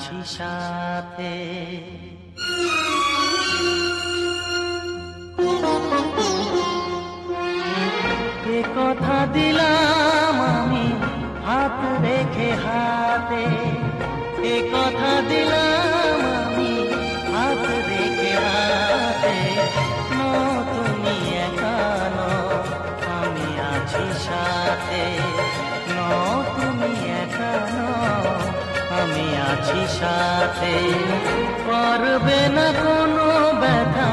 আছি সাথে। এ কথা দিলাম আমি হাত রেখে হাতে, এ কথা দিলাম আমি হাত রেখে হাতে। তুমি একা নও, আমি আছি সাথে। তুমি একা নও, আমি আছি সাথে। পারবে না কোনো ব্যথা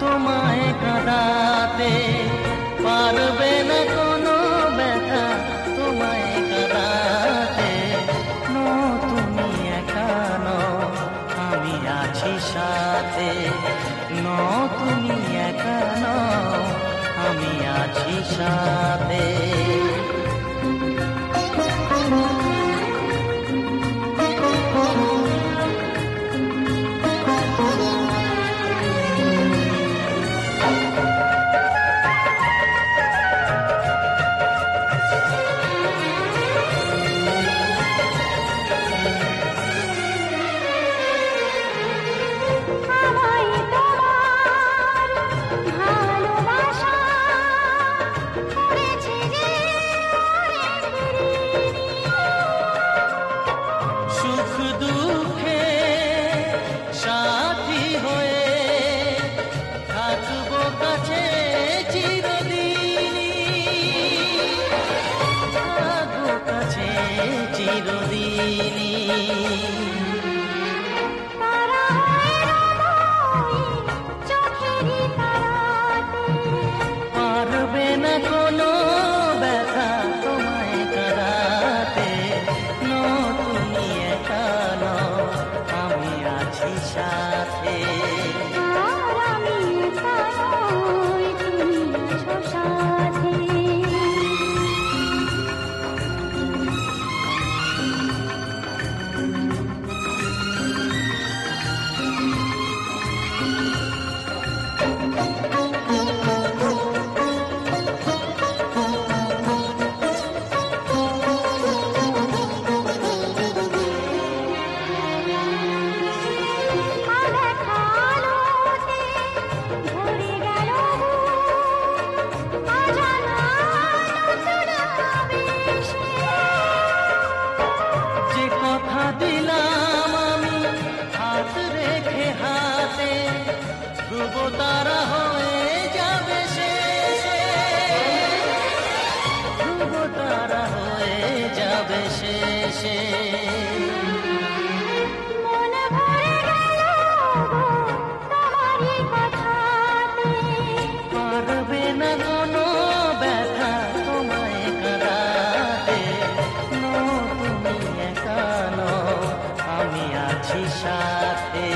তোমায় কাঁদাতে, পারবে না কোনো ব্যথা তোমায় কাঁদাতে। তুমি একা নও, আমি আছি সাথে। তুমি একা নও, আমি আছি সাথে। পারবে না কোনো ব্যথা তোমায় কাঁদাতে। তুমি একা নও, আমি আছি সাথে। আমি একা নই, তুমি আছো সাথে। দিলাম আমি হাত রেখে হাতে, ধ্রুব তারা হয়ে যাবে শেষে, ধ্রুব তারা হয়ে যাবে শেষে। পারবে না কোনো ব্যথা তোমায় কাঁদাতে। তুমি একা নও, আমি আছি সাথে।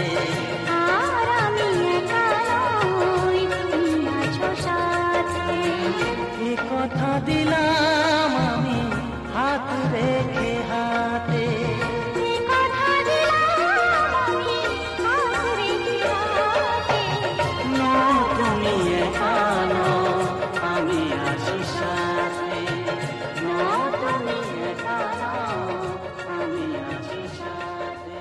আমি একা নই, তুমি আছো সাথে। এ কথা দিলাম আমি হাত রেখে হাতে, এ কথা দিলাম আমি হাত রেখে হাতে। তুমি একা নও, আমি আছি সাথে। তুমি একা নও, আমি আছি সাথে।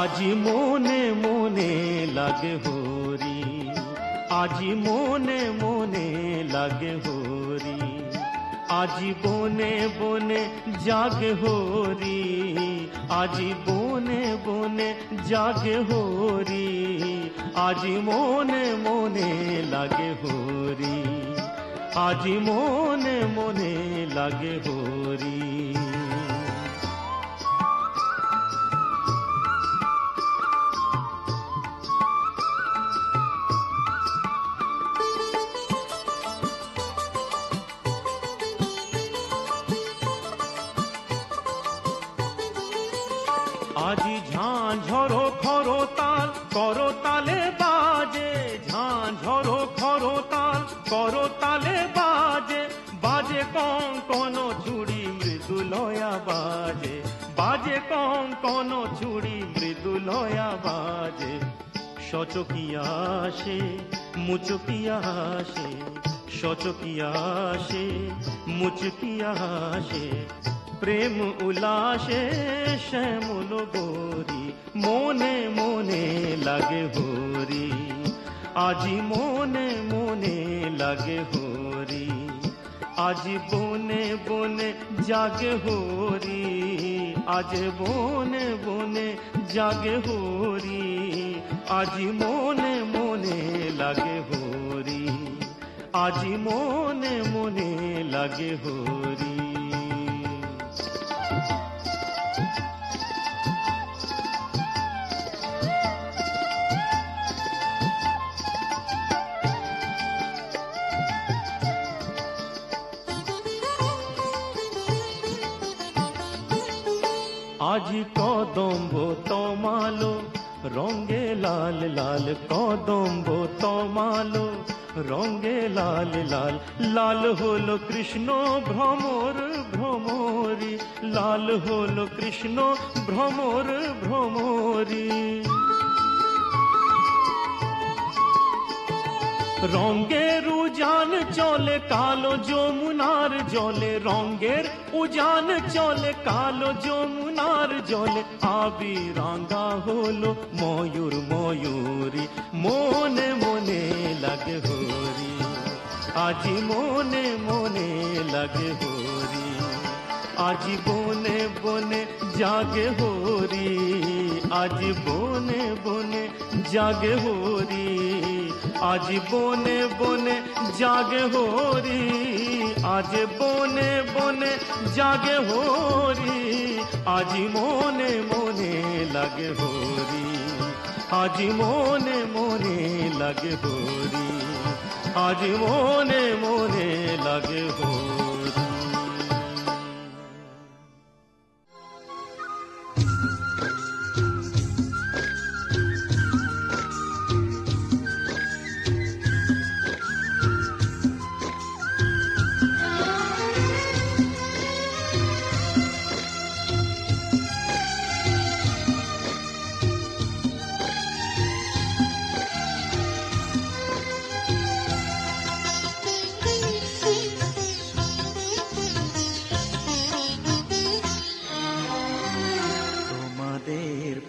আজি মনে মনে লাগে হরি, আজি মনে মনে লাগে হরি, আজি বনে বনে জাগে হরি, আজি বনে বনে জাগে হরি, আজি মনে মনে লাগে হরি, আজি মনে মনে লাগে হরি। আজি ঝাঁ ঝরো খরো তাল করো তালে বাজে, ঝাঁ ঝরো খরো তাল করো তালে বাজে, বাজে কন চুড়ি মৃদুলয়া বাজে, সচকিয়া আসে মুচকিয়া আসে, সচকিয়া আসে মুচকিয়া আসে, প্রেম উল্লাসে শ্যামল গোরি, মনে মনে লাগে হরি, আজি মনে মনে লাগে হরি, আজি বনে বনে জাগে হরি, আজ বনে বনে জাগে হরি, আজি মনে মনে লাগে হরি, আজি মনে মনে লাগে হরি। আজি কদম্ব তমালো রঙে লাল লাল, কদম্ব তমালো রঙে লাল লাল, লাল হলো কৃষ্ণ ভ্রমর ভ্রমরি, লাল হলো কৃষ্ণ ভ্রমর ভ্রমরি। রঙের উজান চলে কালো যমুনার জলে, রঙের উজান চলে কালো যমুনার জলে, আবি রাঙা হলো ময়ূর ময়ূরী, মনে মনে লাগে হরি, আজি মনে মনে লাগে হরি, আজি বনে বনে জাগে হরি, আজি বনে বনে জাগে হরি, আজি বনে বনে জাগে হরি, আজ বনে বনে জাগে হরি, আজি মনে মনে লাগে হরি, আজি মনে মনে লাগে হরি, আজি মনে মনে লাগে হরি।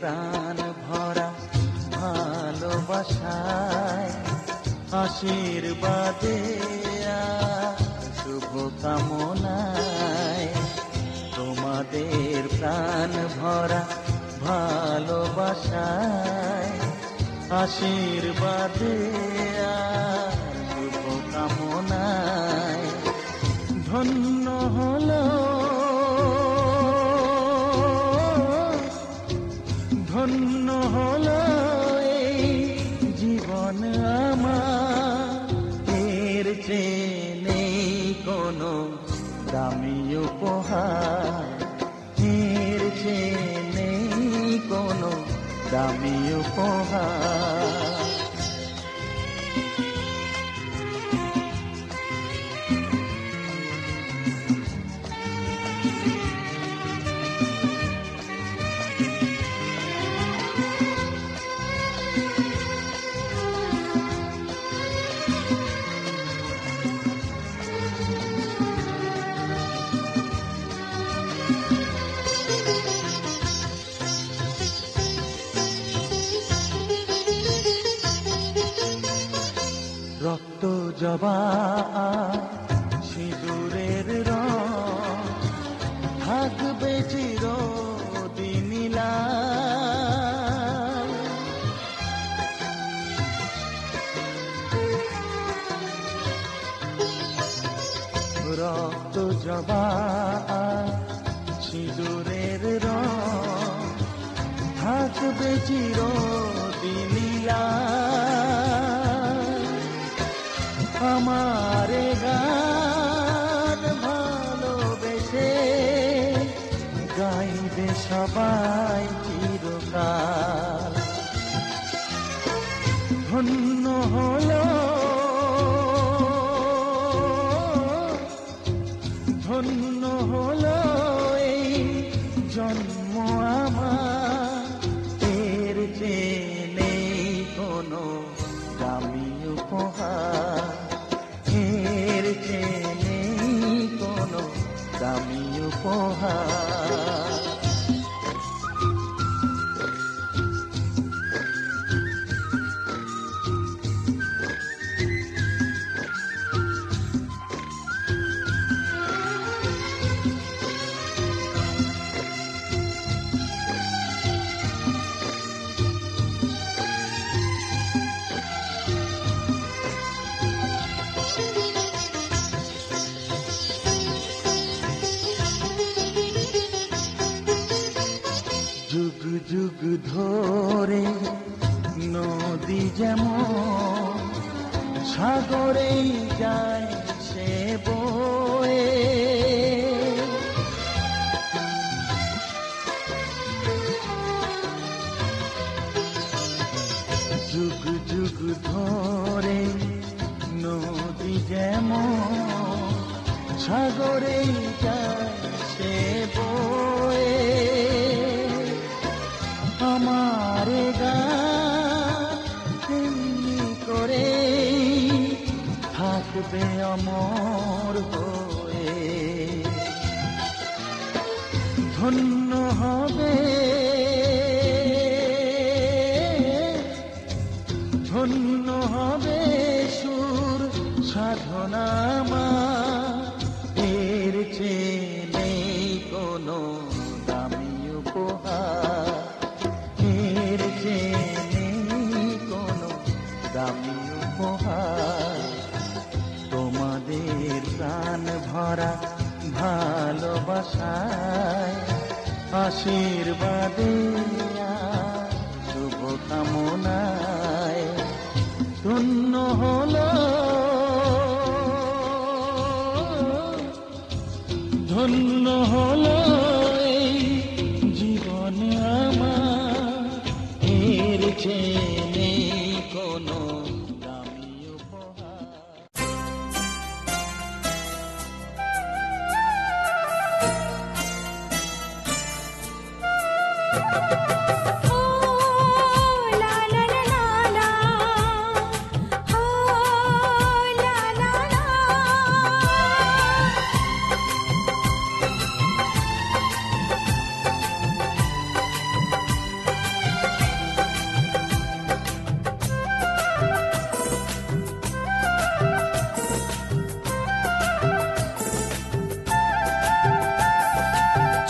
প্রাণ ভরা ভালোবাসায়, আশীর্বাদে শুভ কামনায়, তোমাদের প্রাণ ভরা ভালোবাসায়, আশীর্বাদে শুভ কামনায়, ধন্য হলো ধন্য হলো এই জীবন আমার, এর চেয়ে নেই কোনো দামি উপহার, এর চেয়ে নেই কোনো দামি উপহার। রক্ত জবা সিঁদুরের রং থাকবে চিরদিন লাল, রক্ত জবা সিঁদুরের রং থাকবে চিরদিন লাল, আমারে গান ভালোবেসে গাইবে সবাই চিরকাল, ধন্য হলো ধন্য হলো এই জন্ম আমার, নদী যেমন সাগরেই যায় সে বয়ে, যুগ যুগ ধরে নদী যেমন সাগরেই যায় সে বয়ে, আমার গান তেমনি করে থাকবে অমর হয়ে, ধন্য হবে ধন্য হবে সুর সাধনা এর চেয়ে নেই কোনো দামি উপহার, এর চেয়ে নেই কোনো দামি উপহার, তোমাদের প্রাণ ভরা ভালোবাসায় আশীর্বাদে শুভ কামনায় ধন্য হলো ধন্য হলো এই জীবন আমার, এর চেয়ে নেই কোনো দামি উপহার।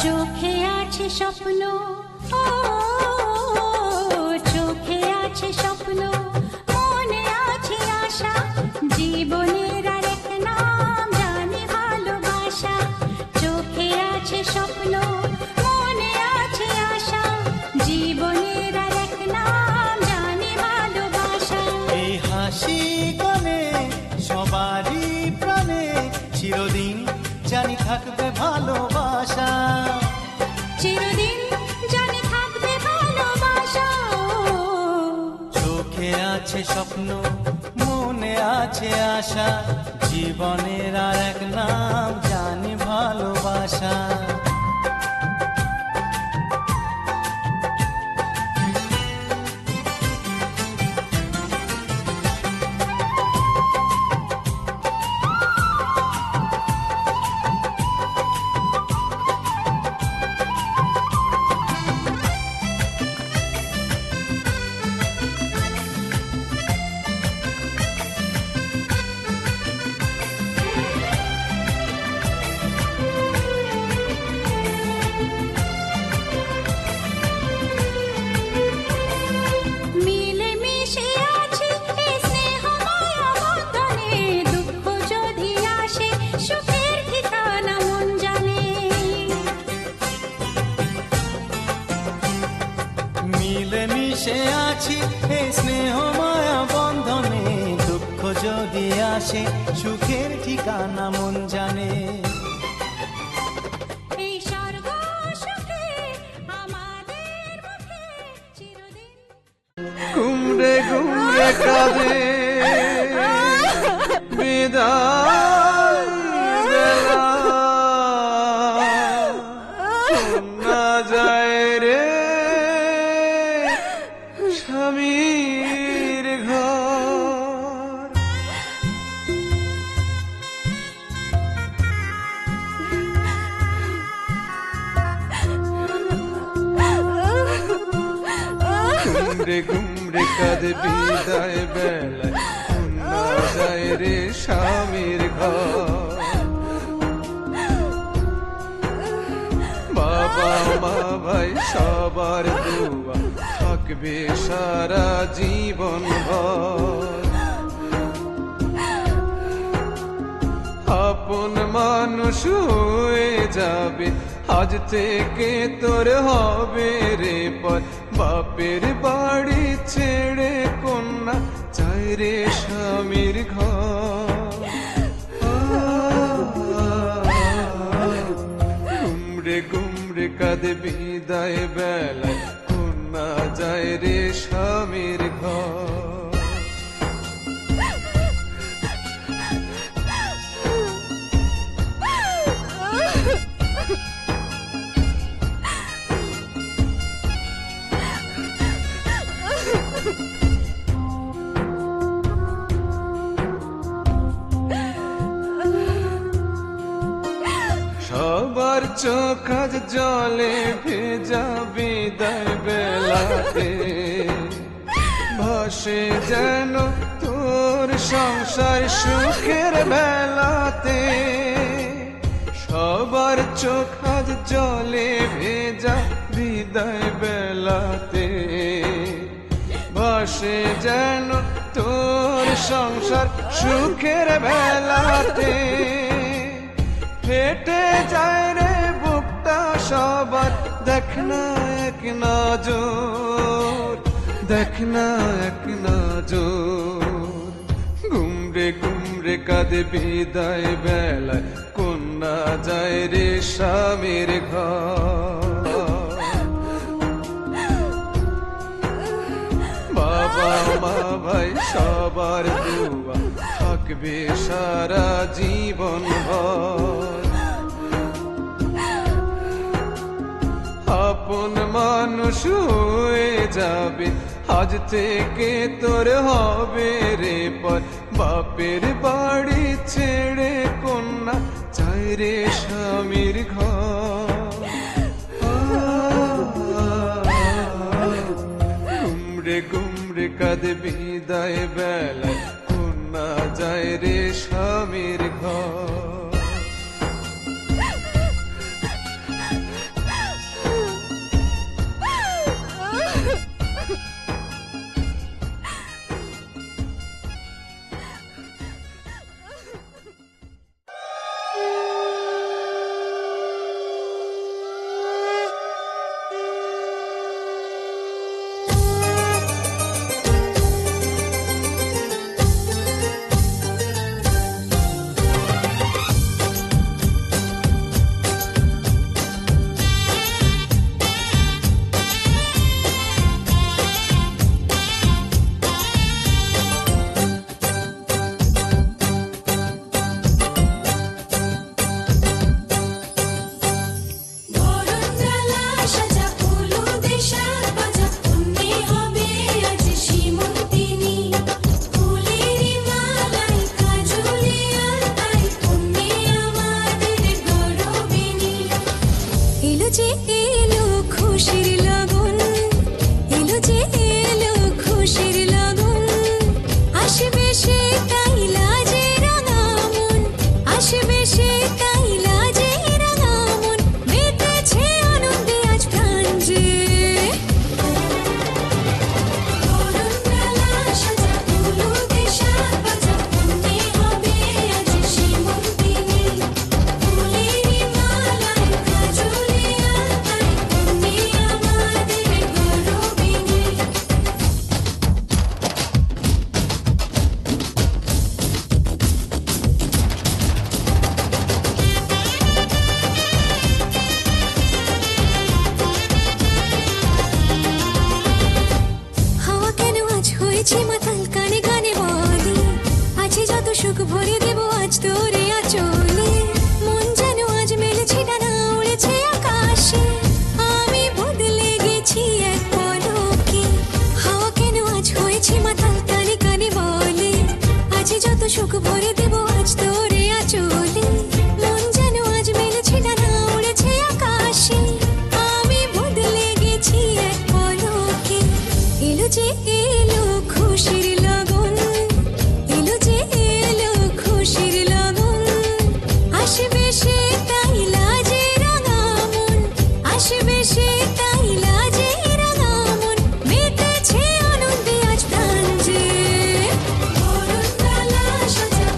চোখে আছে স্বপ্ন, ও চোখে আছে স্বপ্ন, মনে আছে আশা, জীবনের আরেক নাম জানি ভালোবাসা। চোখে আছে স্বপ্ন, মনে আছে আশা, জীবনের আরেক নাম জানি ভালোবাসা। এই হাসি গানে সবারই প্রাণে চিরদিন জানি থাকবে ভালোবাসা, চিরদিন জানি থাকবে ভালোবাসা। চোখে আছে স্বপ্ন, মনে আছে আশা, জীবনের আর এক নাম জানি ভালোবাসা। মিলেমিশে আছি এই স্নেহ মায়া বন্ধনে, দুঃখ যদি আসে সুখের ঠিকানা মন জানে। এই স্বর্গ সুখে আমাদের মুখে চিরদিন। ঘুমরে ঘুমরে কাঁদে বিদায় বেলা, শোনা যায় রে স্বামীর ঘর। ঘুমরে ঘুমরে কাঁদে বিদায় বেলায়, শোনা যায় রে স্বামীর ঘর। বাবা মা ভাই সবার দোয়া থাকবে সারা জীবন ভর। আপন মানুষ হয়ে যাবে আজ থেকে তোর হবে রে পর, বাপের বাড়ি ছেড়ে কোন রে স্বামীর ঘর। গুমরে গুমরে কাঁদে বিদায় বেলায়, কন্যা যায় রে স্বামীর ঘর। সবার চোখ আজ জলে ভেজা বিদায় বেলাতে, ভাসে যেন তোর সংসার সুখের বেলাতে। সবার চোখ আজ জলে ভেজা বিদায় বেলাতে, ভাসে যেন তোর সংসার সুখের বেলাতে। ফেটে যায় রে বুকটা সবার, দেখ না এক নজর, দেখ না এক নজর। গুমরে গুমরে কাঁদে বিদায় বেলায়, কন্যা যায় রে স্বামীর ঘর। বাবা মা ভাই সবার দুয়া থাকবে সারা জীবন ভর। আপন মানুষ হয়ে যাবে, আজ থেকে তোর হবে রে পর। বাপের বাড়ি ছেড়ে কন্যা চাই রে স্বামীর ঘর। গুমরে গুমরে কাঁদে বিদায় বেলায়, কন্যা যায় রে স্বামীর ঘর।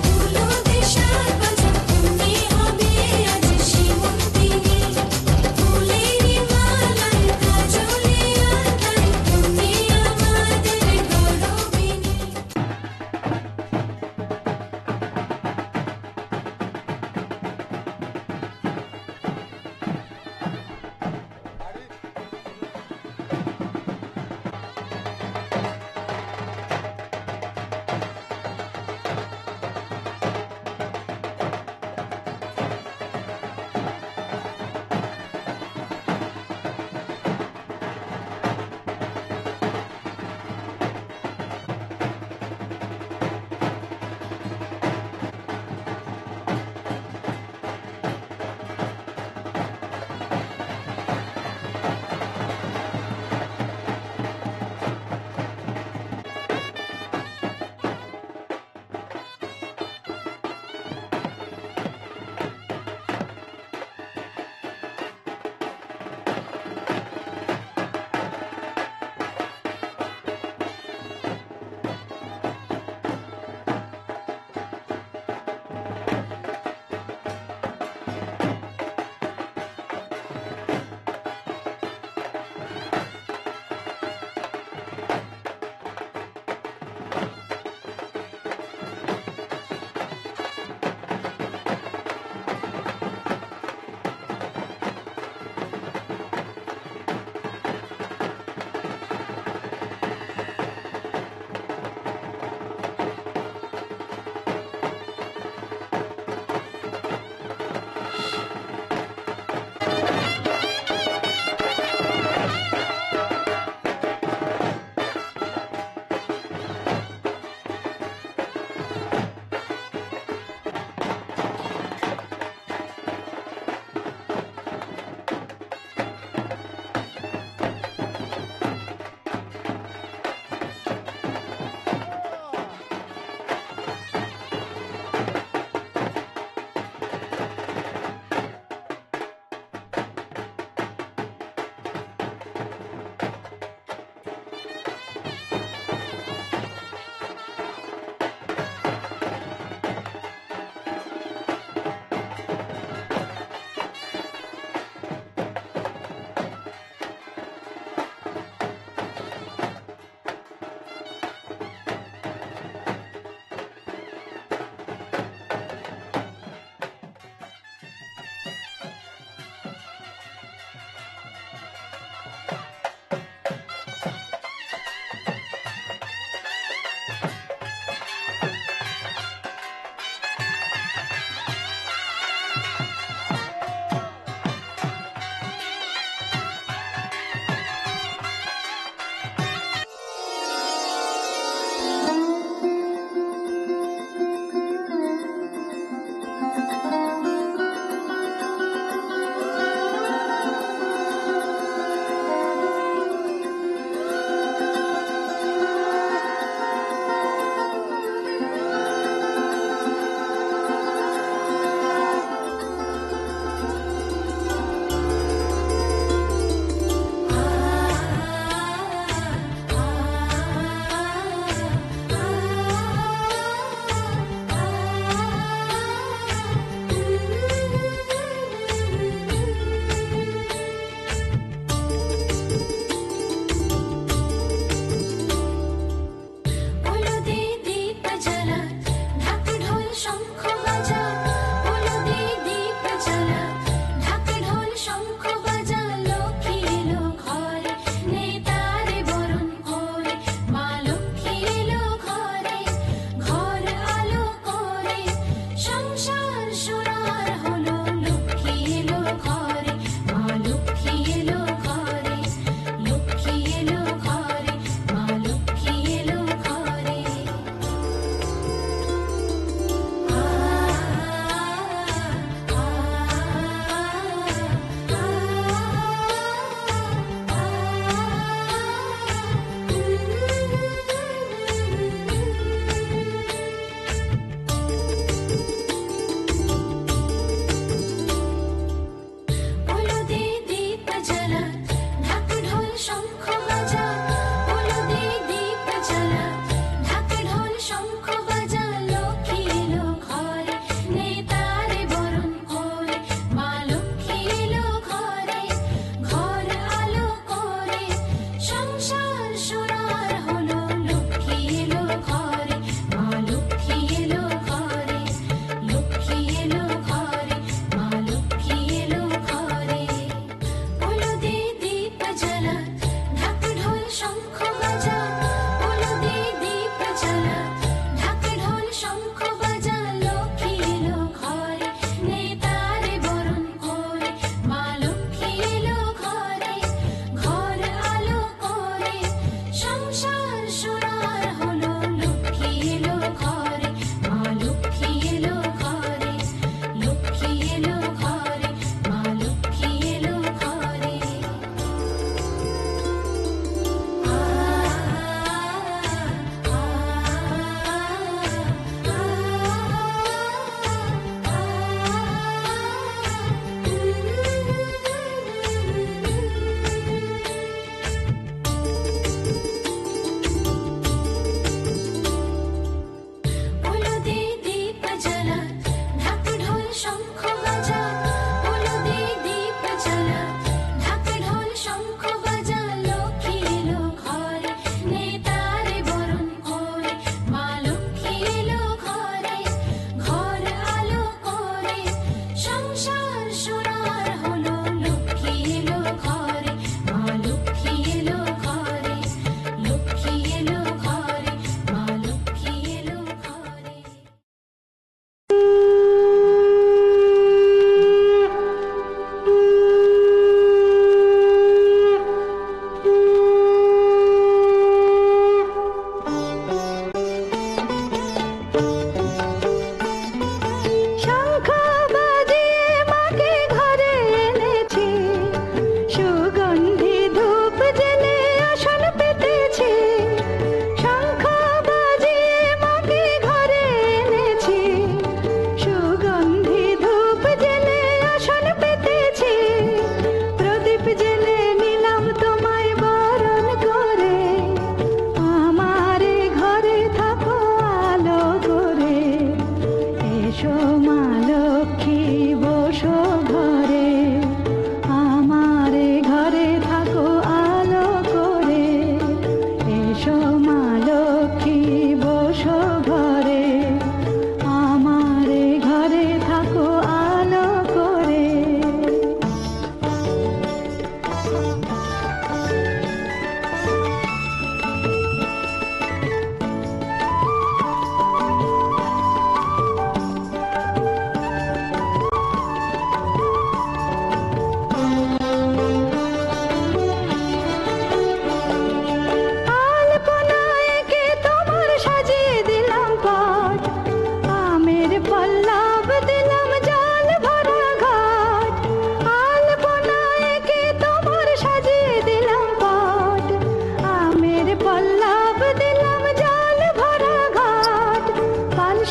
ফুলো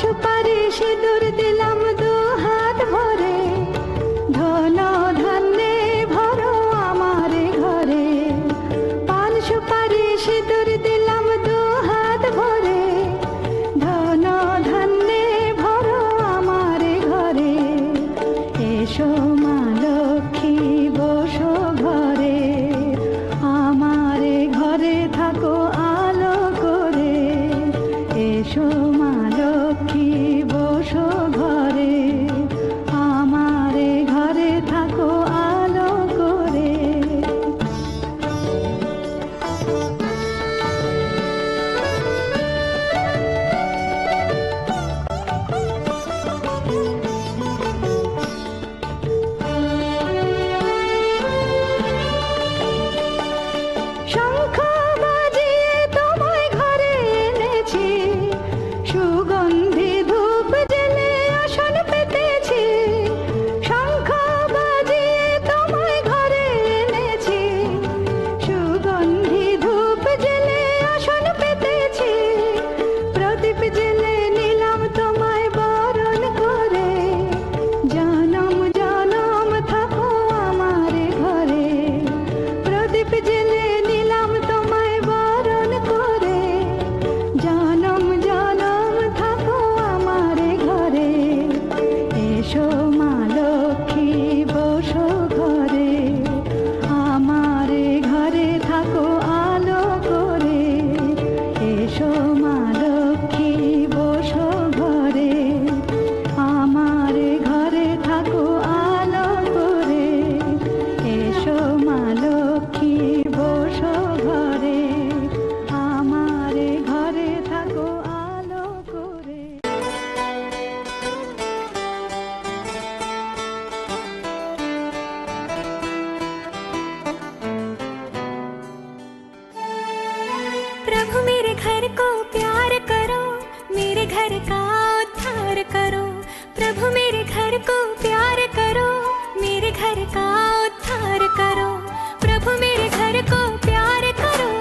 সুপারি সিঁদুর দিলাম দু হাত ভরে, ধন ধান্যে ভরো আমারে ঘরে। পান সুপারি সিঁদুর দিলাম দু হাত ভরে, ধন ধান্যে ভরো আমারে ঘরে। এসো মা লক্ষ্মী বসো ঘরে, আমারে ঘরে থাকো আলো করে। এসো মা লক্ষ্মী বসো ঘরে, আমারে ঘরে থাকো আলো করে। শঙ্খ বাজিয়ে তোমায় ঘরে এনেছি, সুগন্ধি ধূপ জেলে আসন পেতেছি। শঙ্খ বাজিয়ে তোমায় ঘরে এনেছি, সুগন্ধি ধূপ জেলে আসন পেতেছি। প্রদীপ জেলে নিলাম তোমায় বরণ করে, জনম জনম থাকো আমারে ঘরে। প্রদীপ জেলে নিলাম তোমায় বরণ করে, জনম জনম থাকো আমারে ঘরে। এসো মা লক্ষ্মী বসো ঘরে, আমারে ঘরে থাকো আলো করে। এসো মা লক্ষ্মী বসো ঘরে, আমারে ঘরে থাকো আলো করে। এসো মা লক্ষ্মী বসো ঘরে, আমারে ঘরে থাকো আলো করে। प्रभु मेरे घर को प्यार करो, मेरे घर का उद्धार करो। प्रभु मेरे घर को प्यार करो, मेरे घर का उद्धार करो। प्रभु मेरे घर को प्यार करो,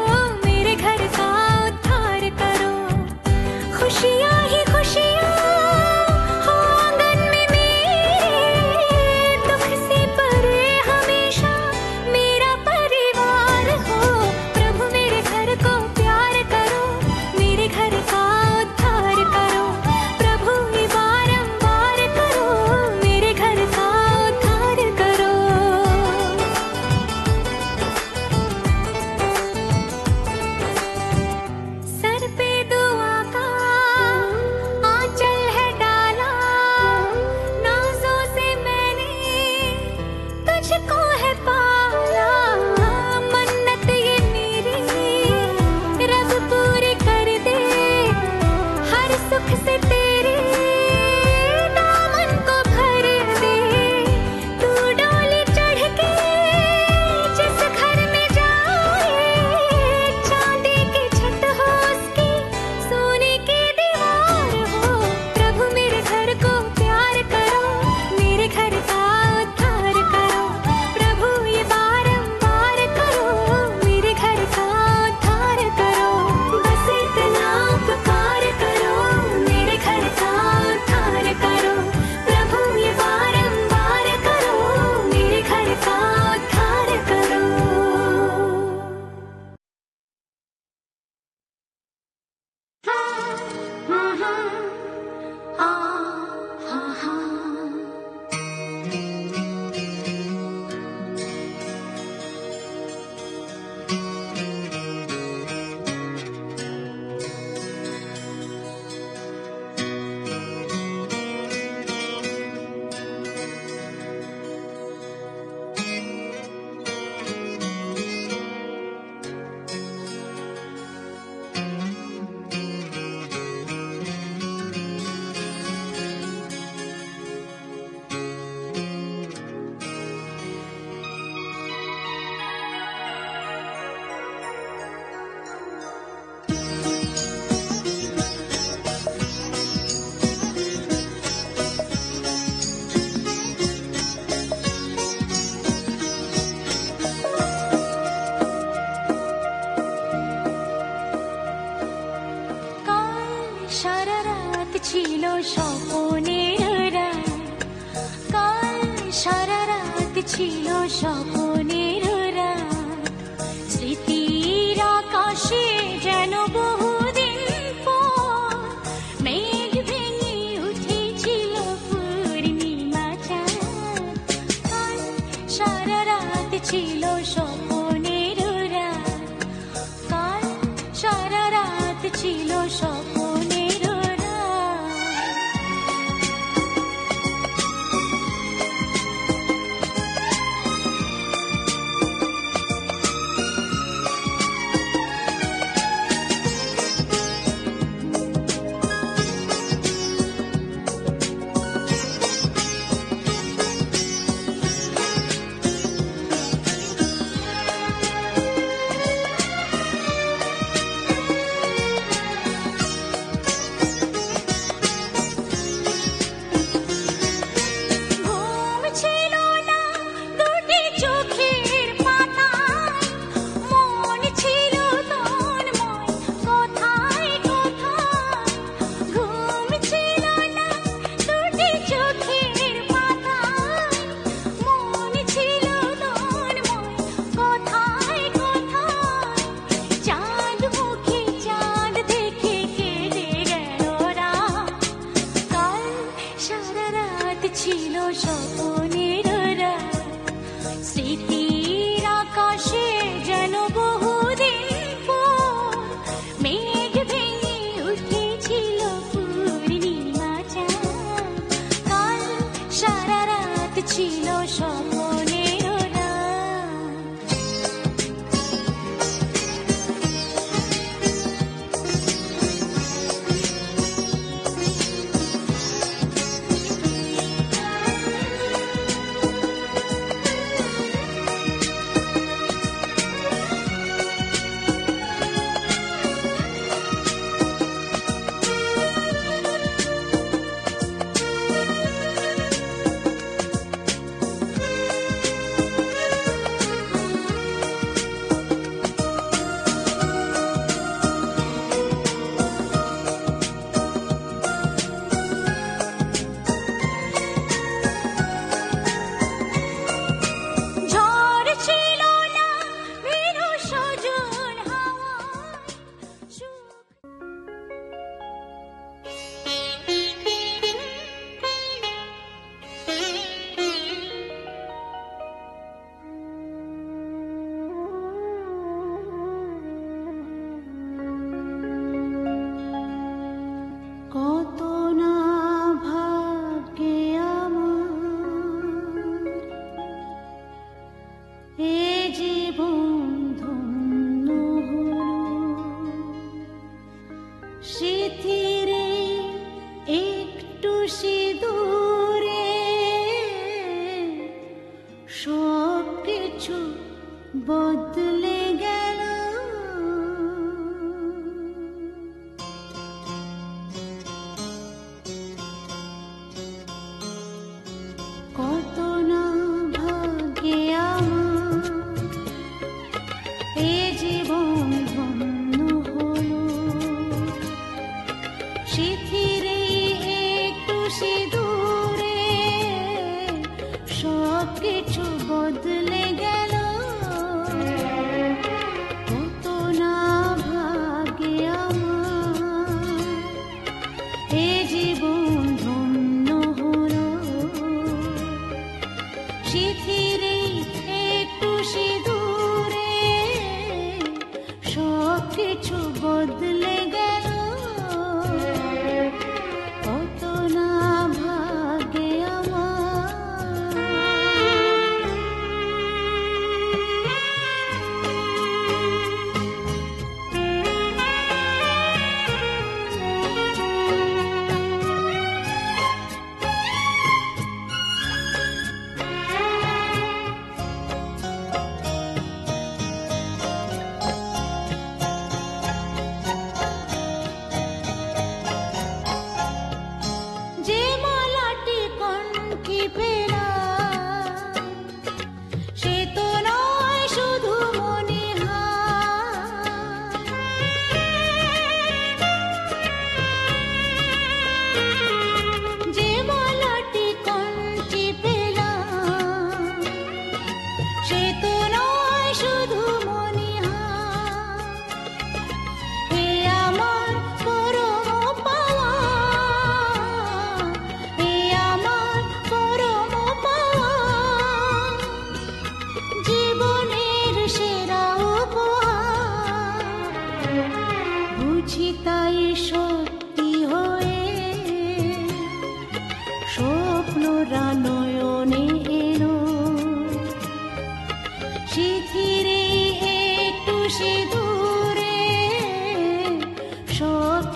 मेरे घर का उद्धार करो। खुशियाँ ही खुशियाँ हो आंगन में मेरे, दुख से परे हमेशा मेरा परिवार हो। प्रभु मेरे घर को प्यार करो, मेरे घर का उद्धार करो। प्रभु ये बारंबार करो, मेरे घर का उद्धार करो। सर पे दुआ का आंचल है डाला, नाज़ों से मैंने तुझको है पाला। मन्नत ये मेरी रब पूरी कर दे, हर सुख से तेरे दामन को भर दे। तू डोली चढ़ के जिस घर में जाए, चांदी की छत हो उसकी, सोने की दीवार हो। प्रभु मेरे घर को प्यार करो, मेरे घर का उद्धार करो। प्रभु ये बारंबार करो, मेरे घर का उद्धार करो। बस इतना उपकार करो, मेरे घर का उद्धार करो। प्रभु ये बारंबार करो, मेरे घर का उद्धार करो। ছিল স্বপ্নের রাত, কাল সারা রাত ছিল স্বপ্নের রাত। স্মৃতির আকাশে যেন বহুদিন পর মেঘ ভেঙে উঠেছিল পূর্ণিমা চাঁদ। কাল সারা রাত ছিল স্বপ্নের রাত, কাল সারা রাত ছিল স্বপ্নের রাত। ঘুম ছিল না দুটি চোখের পাতায়, মন ছিল তন্ময় কোথায় কোথায়। ঘুম ছিল না দুটি চোখের পাতায়, মন ছিল তন্ময় কোথায় কোথায়। চাঁদ মুখে চাঁদ দেখে কেঁদে গেল রাত, কাল সারা রাত ছিল স্বপ্নের রাত। স্মৃতির আকাশে যেন বহুদিন পর মেঘ ভেঙে উঠেছিল পূর্ণিমা চাঁদ। কাল সারা রাত ছিল স্বপ্নের রাত। ঝড় ছিল না মেরু সজন হাওয়ায়, সুখ কত না ভাগ্যে আমার এ জীবন ধন্য হলো। স্মৃতিরে একটু সিঁদুরে সব কিছু বদলে গেল। কত না ভাগ্যে আমার এ জীবন ধন্য হলো। স্মৃতিরে একটু সিঁদুরে সব কিছু বদলে গেল।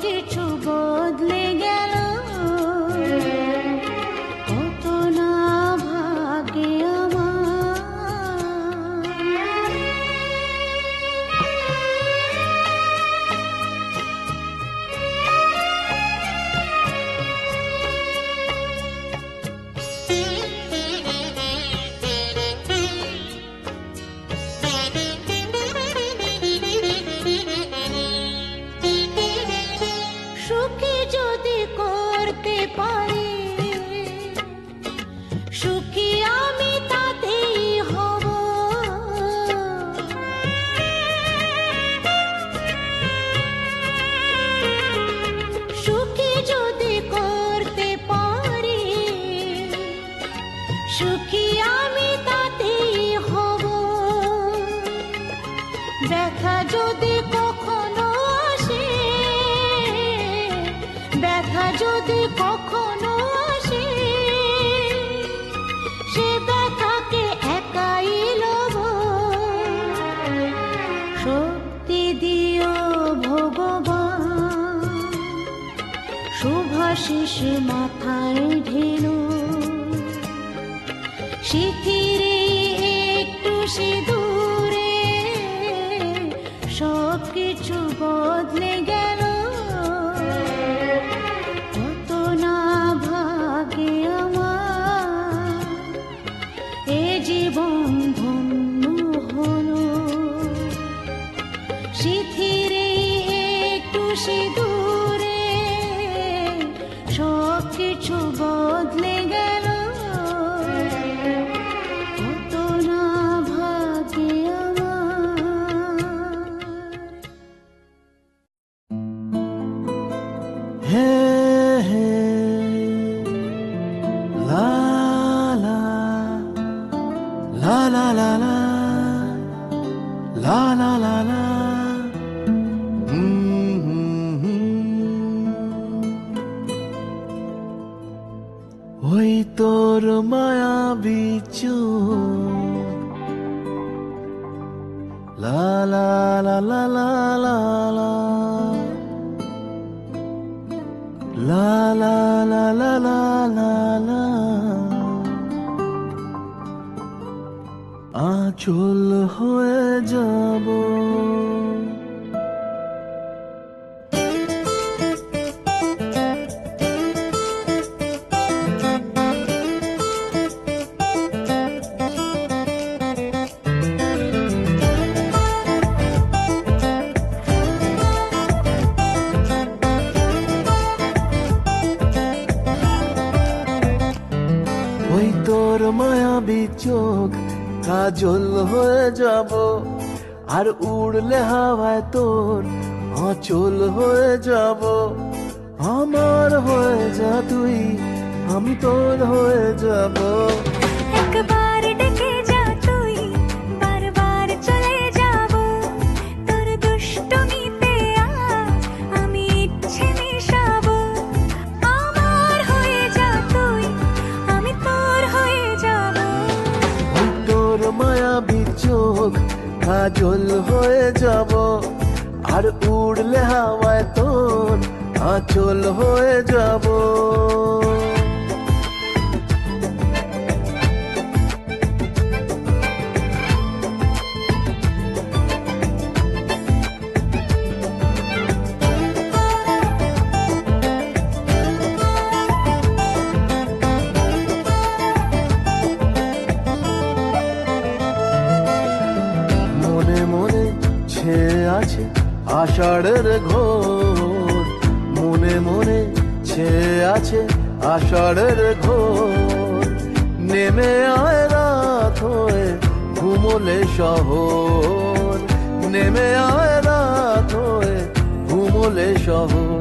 কিছু বদলে গেল, কত না ভাগে সুখী যদি করতে পারি, সুখী আমি তাতেই হব। সুখী যদি করতে পারি, সুখী আমি তাতেই হব। ব্যথা যদি কখনো আসে, ব্যথা যদি কখনো আসে, সে ব্যথাকে একাই লব। শক্তি দিও ভগবান, শুভাশিস মাথায় ঢেলো। শিথিরে একটু সিঁদুরে সব কিছু বদলে গেল, কত না ভাগে আমার এ জীবন ধন্য হলো। শিথিরে একটু সিঁদুরে সব কিছু বদলে গেল, কত না ভাগে আমার। হে হে লা লা লা লা লা লা লা লা লা লা ওই তোর মায়াবী চোখ, লা লা লা লা লা লা লা লা লা লা লা লা লা লা, আঁচল হয়ে যাব। ওই তোর মায়াবী চোখ, কাজল হয়ে যাব। আর উড়লে হাওয়ায় তোর আঁচল হয়ে যাব। আমার হয়ে যা তুই, আমি তোর হয়ে যাব। একবার ডেকে যা তুই, বারবার চলে যাব। তোর দুষ্টুমিতে আজ আমি ইচ্ছে মিশাবো। আমার হয়ে যা তুই, আমি তোর হয়ে যাব। ওই তোর মায়াবী চোখ, কাজল হয়ে যাব। আর উড়লে হাওয়ায় তোর আঁচল হয়ে যাব। মনে মনে ছেয়ে আছে আষাঢ়ের ঘোর, মনে মনে ছেয়ে আছে আষাঢ়ের ঘোর। নেমে আয় রাত হয়ে ঘুমোলে শহর, নেমে আয় রাত হয়ে ঘুমোলে শহর।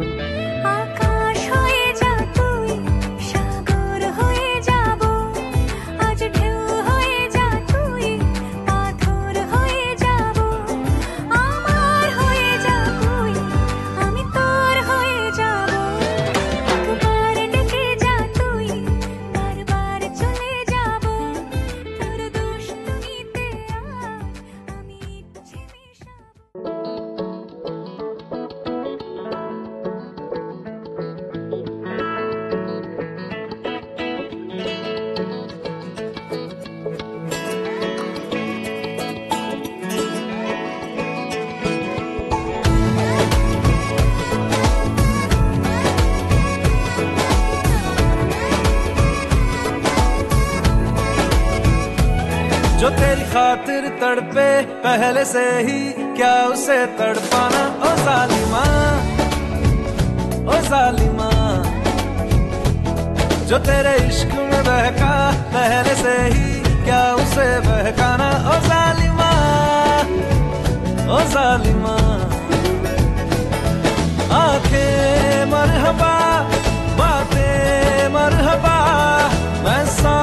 আকাশ হয়ে যা তুই, সাগর হয়ে যাব। আজ ঢেউ হয়ে যা তুই, পাথর হয়ে যাব। আমার হয়ে যা তুই, আমি তোর হয়ে যাব। একবার ডেকে যা তুই, বারবার চলে যাব। তোর দুষ্টুমিতে আজ আমি ইচ্ছে মিশাবো। खातिर तड़पे पहले से ही, क्या उसे तड़पाना। ओ जालिमा, ओ जालिमा, जो तेरे इश्क में बहका पहले से ही, क्या उसे बहकाना। ओ जालिमा, ओ जालिमा, आंखें मरहबा, बातें मरहबा, मैं 100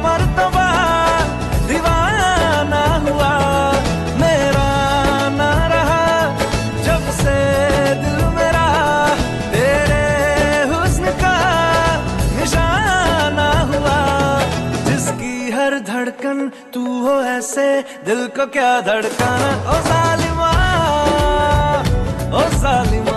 मरतबा दीवाना हुआ, मेरा ना रहा जब से दिल मेरा तेरे हुस्न का निशाना हुआ। जिसकी हर धड़कन तू हो ऐसे, दिल को क्या धड़काना। ओ जालिमा, ओ जालिमा,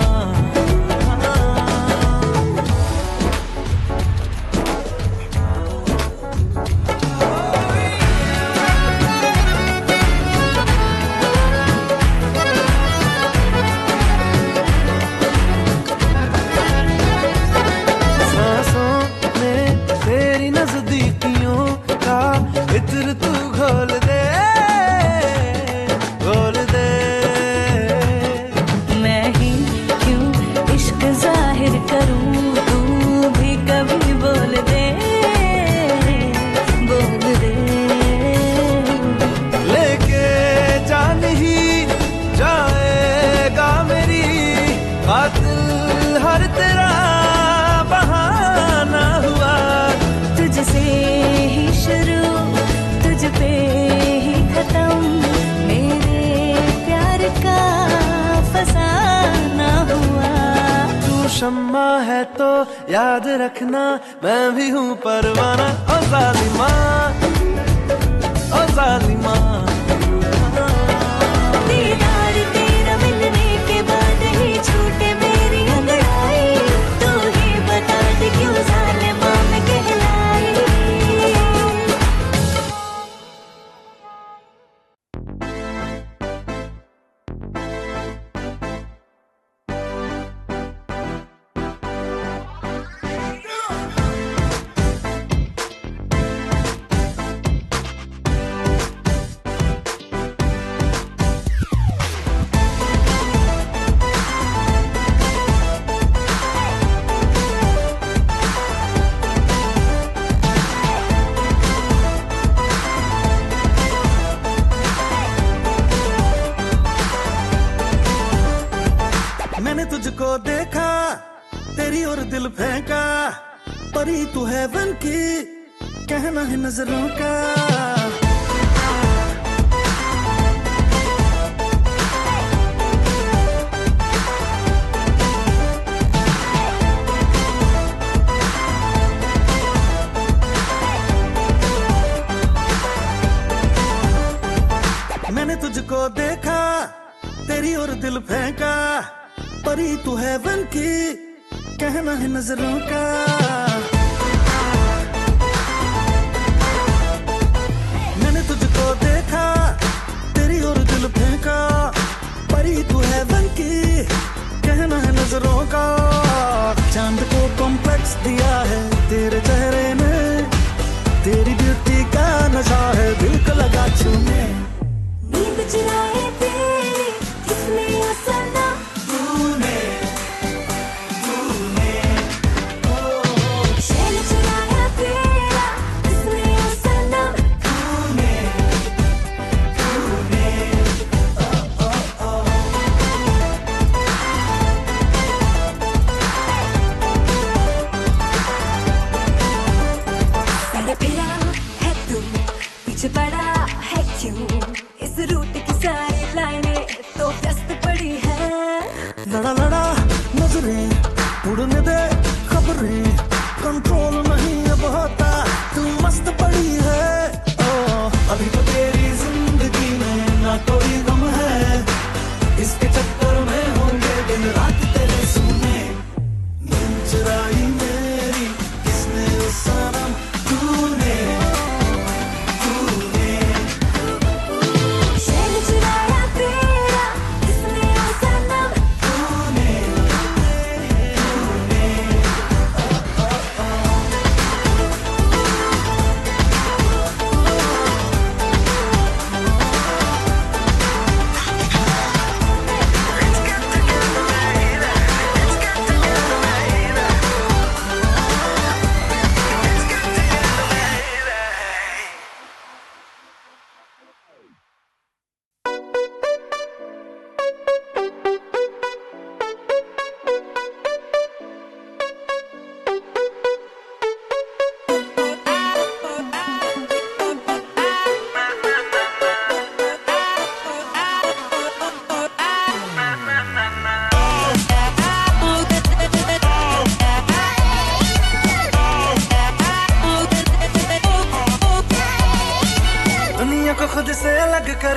इत्र तू घोल दे, घोल दे। मैं ही क्यों इश्क जाहिर करूं, तू भी कभी बोल दे, बोल दे। लेके जान ही जाएगा मेरी, कातिल हर तेरा बहाना हुआ। तुझसे ही शुरू, तुझ पे ही खत्म, मेरे प्यार का फसाना हुआ। तू शम्मा है तो याद रखना, मैं भी हूँ परवाना। ओ जालिमा, ओ जालिमा, दीदार तेरा मिलने के बाद ही छूटे मेरी अंगड़ाई, तू ही बता दे क्यों जालिमा मैं कहलाई। मैंने तुझको देखा, तेरी और दिल फेंका, परी तू है बन की, कहना है नजरों का। मैंने तुझको देखा, तेरी और दिल फेंका, परी तू है बन की, कहना है नजरों का। मैंने तुझको देखा, तेरी और दिल फेंका, परी तू है बन की, कहना है नजरों का। चांद को कॉम्प्लेक्स दिया है तेरे चेहरे ने, तेरी ब्यूटी का नशा है दिल को लगा छूने। नींद चुराए तेरी किसने ओ सनम, शैल चुराया तेरा किसने ओ सनम।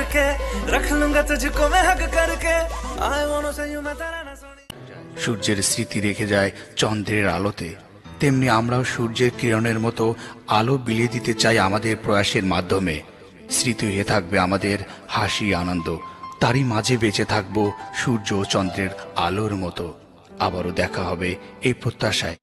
करके रख लूंगा तुझको मैं हक करके I wanna say you मैं तेरा ना सोनी। সূর্যের স্মৃতি রেখে যায় চন্দ্রের আলোতে, তেমনি আমরাও সূর্যের কিরণের মতো আলো বিলিয়ে দিতে চাই আমাদের প্রয়াসের মাধ্যমে। স্মৃতি হয়ে থাকবে আমাদের হাসি আনন্দ, তারই মাঝে বেঁচে থাকবো সূর্য ও চন্দ্রের আলোর মতো। আবারও দেখা হবে এই প্রত্যাশায়।